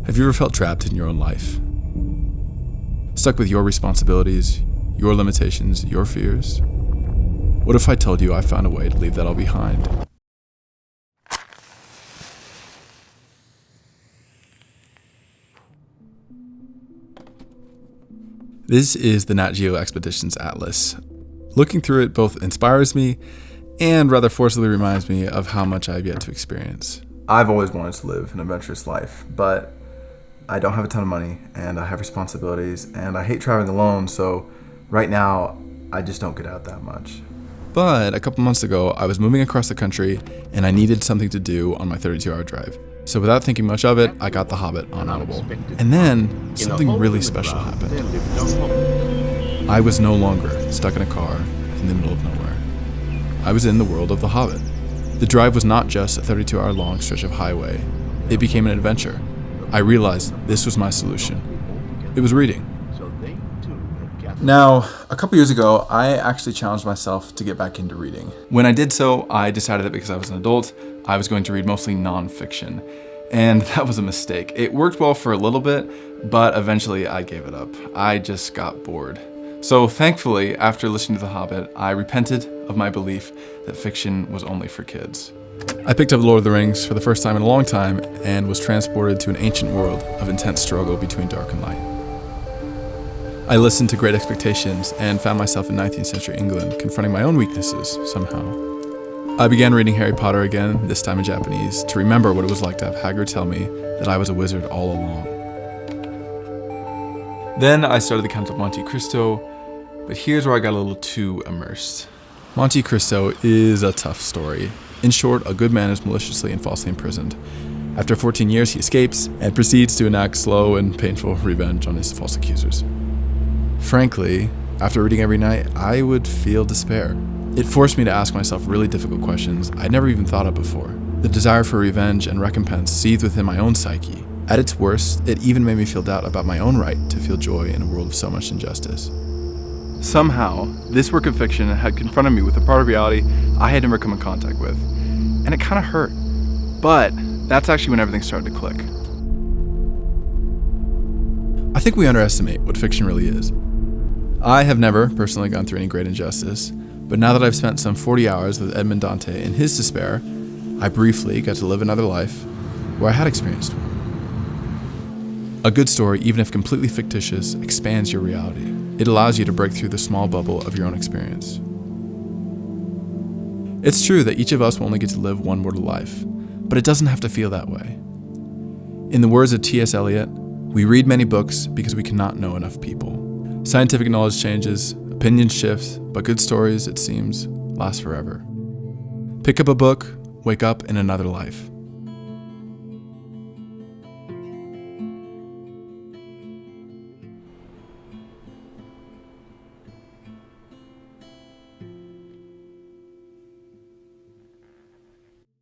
Have you ever felt trapped in your own life? Stuck with your responsibilities, your limitations, your fears? What if I told you I found a way to leave that all behind? This is the Nat Geo Expeditions Atlas. Looking through it both inspires me and rather forcibly reminds me of how much I have yet to experience. I've always wanted to live an adventurous life, but I don't have a ton of money, and I have responsibilities, and I hate traveling alone, so right now, I just don't get out that much. But a couple months ago, I was moving across the country, and I needed something to do on my 32-hour drive. So without thinking much of it, I got The Hobbit on Audible. And then, something really special happened. I was no longer stuck in a car in the middle of nowhere. I was in the world of The Hobbit. The drive was not just a 32-hour long stretch of highway. It became an adventure. I realized this was my solution. It was reading. Now, a couple years ago, I actually challenged myself to get back into reading. When I did so, I decided that because I was an adult, I was going to read mostly nonfiction. And that was a mistake. It worked well for a little bit, but eventually I gave it up. I just got bored. So thankfully, after listening to The Hobbit, I repented of my belief that fiction was only for kids. I picked up Lord of the Rings for the first time in a long time and was transported to an ancient world of intense struggle between dark and light. I listened to Great Expectations and found myself in 19th century England, confronting my own weaknesses somehow. I began reading Harry Potter again, this time in Japanese, to remember what it was like to have Hagrid tell me that I was a wizard all along. Then I started The Count of Monte Cristo, but here's where I got a little too immersed. Monte Cristo is a tough story. In short, a good man is maliciously and falsely imprisoned. After 14 years, he escapes and proceeds to enact slow and painful revenge on his false accusers. Frankly, after reading every night, I would feel despair. It forced me to ask myself really difficult questions I'd never even thought of before. The desire for revenge and recompense seethed within my own psyche. At its worst, it even made me feel doubt about my own right to feel joy in a world of so much injustice. Somehow, this work of fiction had confronted me with a part of reality I had never come in contact with, and it kind of hurt. But that's actually when everything started to click. I think we underestimate what fiction really is. I have never personally gone through any great injustice, but now that I've spent some 40 hours with Edmond Dante in his despair, I briefly got to live another life where I had experienced one. A good story, even if completely fictitious, expands your reality. It allows you to break through the small bubble of your own experience. It's true that each of us will only get to live one mortal life, but it doesn't have to feel that way. In the words of T.S. Eliot, we read many books because we cannot know enough people. Scientific knowledge changes, opinions shift, but good stories, it seems, last forever. Pick up a book, wake up in another life.